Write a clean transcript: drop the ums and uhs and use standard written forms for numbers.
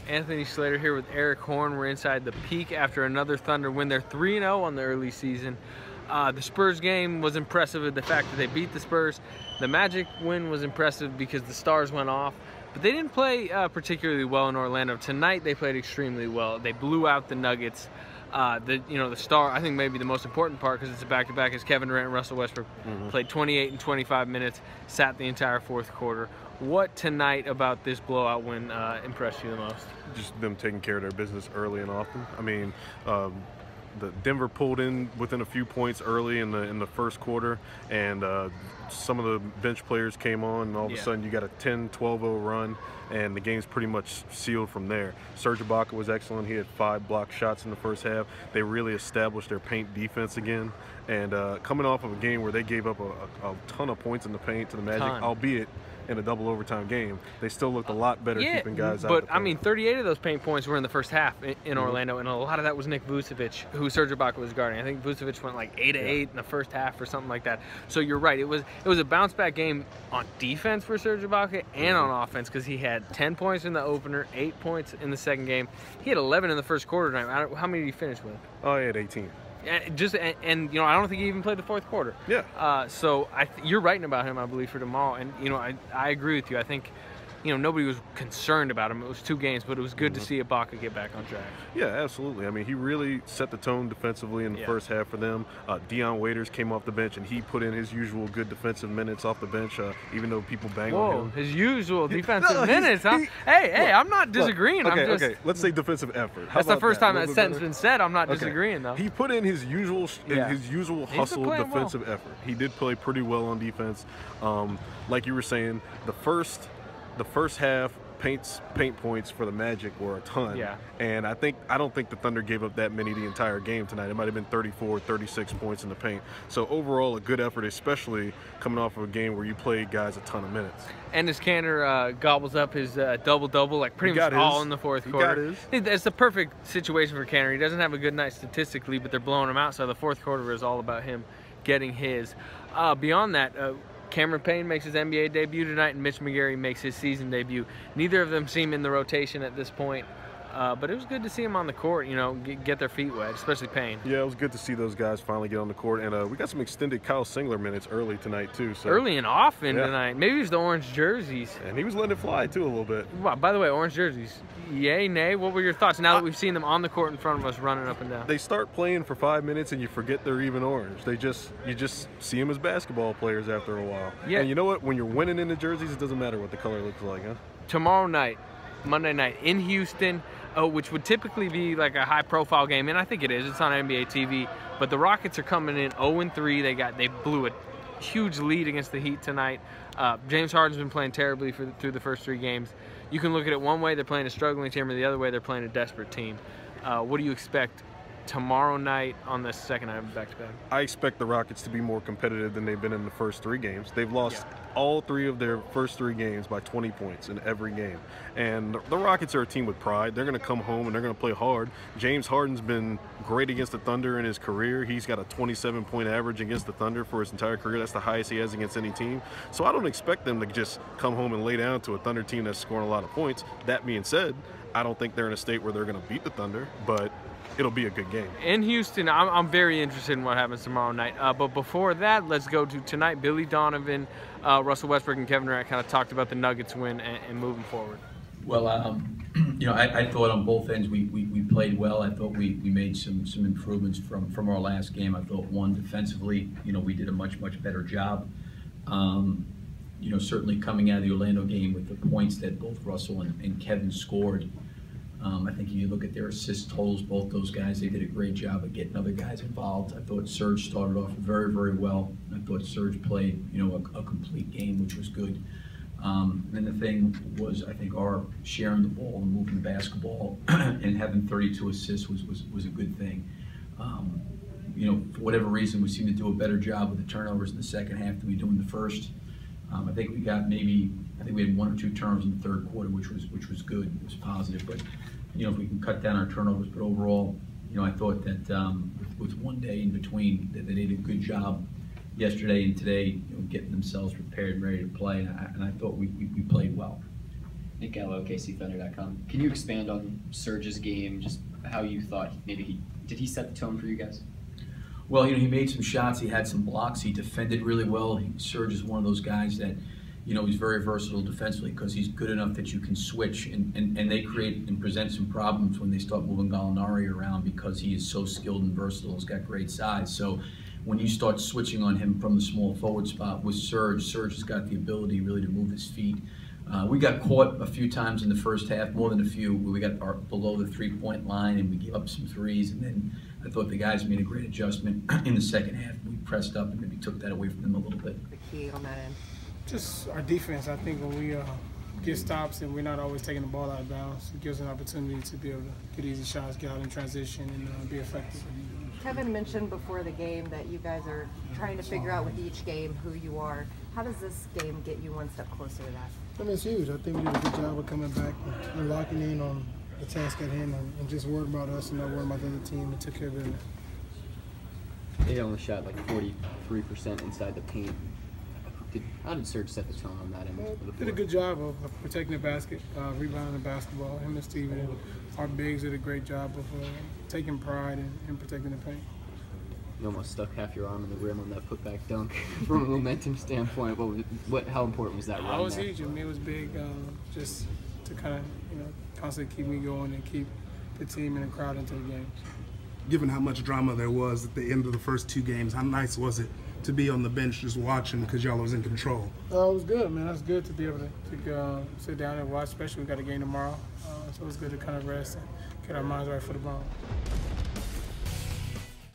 Anthony Slater here with Erik Horne. We're inside the peak after another Thunder win. They're 3-0 on the early season. The Spurs game was impressive with the fact that they beat the Spurs. The Magic win was impressive because the stars went off. But they didn't play particularly well in Orlando. Tonight they played extremely well. They blew out the Nuggets. The star, I think maybe the most important part, because it's a back-to-back, is Kevin Durant and Russell Westbrook. Played 28 and 25 minutes, sat the entire fourth quarter. What tonight about this blowout win impressed you the most? Just them taking care of their business early and often. I mean, the Denver pulled in within a few points early in the first quarter, and some of the bench players came on, and all of a sudden you got a 10-12-0 run, and the game's pretty much sealed from there. Serge Ibaka was excellent. He had 5 blocked shots in the first half. They really established their paint defense again, and coming off of a game where they gave up a ton of points in the paint to the Magic, albeit in a double overtime game, they still looked a lot better keeping guys out. But I mean, 38 of those paint points were in the first half in Orlando, and a lot of that was Nick Vucevic, who Serge Ibaka was guarding. I think Vucevic went like 8 of 8 in the first half or something like that. So you're right, it was a bounce back game on defense for Serge Ibaka and on offense, because he had 10 points in the opener, 8 points in the second game. He had 11 in the first quarter tonight. How many did he finish with? Oh, he had 18. And I don't think he even played the fourth quarter. Yeah. So you're writing about him, I believe, for tomorrow. And I agree with you. I think nobody was concerned about him. It was 2 games, but it was good to see Ibaka get back on track. Yeah, absolutely. I mean, he really set the tone defensively in the first half for them. Dion Waiters came off the bench, and he put in his usual good defensive minutes off the bench, even though people bang on him. His usual defensive minutes, huh? Hey, I'm not disagreeing. Okay, let's say defensive effort. That's the first time that sentence been said. I'm not disagreeing, though. He put in his usual hustle defensive effort. He did play pretty well on defense. Like you were saying, the first half paint points for the Magic were a ton. Yeah. And I don't think the Thunder gave up that many the entire game tonight. It might have been 34, 36 points in the paint. So overall, a good effort, especially coming off of a game where you played guys a ton of minutes. And as Cantor gobbles up his double-double, like pretty much all in the fourth quarter. It's the perfect situation for Cantor. He doesn't have a good night statistically, but they're blowing him out. So the fourth quarter is all about him getting his. Beyond that, Cameron Payne makes his NBA debut tonight, and Mitch McGary makes his season debut. Neither of them seem in the rotation at this point, but it was good to see them on the court, get their feet wet, especially Payne. Yeah, it was good to see those guys finally get on the court, and we got some extended Kyle Singler minutes early tonight, too. So. Early and often tonight. Maybe it was the orange jerseys. And he was letting it fly, too, a little bit. Wow, by the way, orange jerseys. Yay, nay? What were your thoughts now that we've seen them on the court in front of us running up and down? They start playing for 5 minutes and you forget they're even orange. You just see them as basketball players after a while. Yeah. And you know what? When you're winning in the jerseys, it doesn't matter what the color looks like, huh? Tomorrow night, Monday night, in Houston, which would typically be like a high-profile game, and I think it is. It's on NBA TV. But the Rockets are coming in 0-3. They blew a huge lead against the Heat tonight. James Harden's been playing terribly through the first 3 games. You can look at it one way, they're playing a struggling team, or the other way, they're playing a desperate team. What do you expect tomorrow night on the second night of back-to-back? I expect the Rockets to be more competitive than they've been in the first 3 games. They've lost all 3 of their first 3 games by 20 points in every game. And the Rockets are a team with pride. They're going to come home and they're going to play hard. James Harden's been great against the Thunder in his career. He's got a 27-point average against the Thunder for his entire career. That's the highest he has against any team. So I don't expect them to just come home and lay down to a Thunder team that's scoring a lot of points. That being said, I don't think they're in a state where they're going to beat the Thunder, but it'll be a good game. In Houston, I'm very interested in what happens tomorrow night. But before that, let's go to tonight. Billy Donovan, Russell Westbrook, and Kevin Durant kind of talked about the Nuggets win and moving forward. Well, I thought on both ends we played well. I thought we made some improvements from our last game. I thought, one, defensively, we did a much better job. Certainly coming out of the Orlando game with the points that both Russell and Kevin scored. I think if you look at their assist totals, both those guys, they did a great job of getting other guys involved. I thought Serge started off very, very well. I thought Serge played, a complete game, which was good. And the thing was, I think our sharing the ball and moving the basketball and having 32 assists was a good thing. For whatever reason, we seemed to do a better job with the turnovers in the second half than we do in the first. I think we had 1 or 2 turnovers in the third quarter, which was good. It was positive. But if we can cut down our turnovers, but overall, I thought that with 1 day in between, that they did a good job yesterday and today, getting themselves prepared and ready to play. And I thought we played well. Nick Gallo, KCThunder.com. Can you expand on Serge's game, just how you thought did he set the tone for you guys? Well, he made some shots, he had some blocks, he defended really well. Serge is one of those guys that, he's very versatile defensively because he's good enough that you can switch, and they create and present some problems when they start moving Gallinari around because he is so skilled and versatile. He's got great size. So when you start switching on him from the small forward spot with Serge has got the ability really to move his feet. We got caught a few times in the first half, more than a few, where we got below the three-point line and we gave up some threes, and then I thought the guys made a great adjustment in the second half. We pressed up and maybe took that away from them a little bit. The key on that end? Just our defense. I think when we get stops and we're not always taking the ball out of bounds, it gives us an opportunity to be able to get easy shots, get out in transition, and be effective. Kevin mentioned before the game that you guys are trying to figure out with each game who you are. How does this game get you one step closer to that? I mean, it's huge. I think we did a good job of coming back and locking in on the task at hand and just worried about us and not worried about the other team and took care of it. They only shot like 43% inside the paint. How did Serge set the tone on that end of the floor? Did a good job of protecting the basket, rebounding the basketball. Him and Steven, our bigs, did a great job of taking pride in protecting the paint. You almost stuck half your arm in the rim on that putback dunk. From a momentum standpoint, how important was that run? It was there? huge. I mean, it was big, just to kind of constantly keep me going and keep the team and the crowd into the game. Given how much drama there was at the end of the first two games, how nice was it to be on the bench just watching because y'all was in control? It was good, man. It was good to be able to sit down and watch, especially we got a game tomorrow. So it was good to kind of rest and get our minds right for the ball.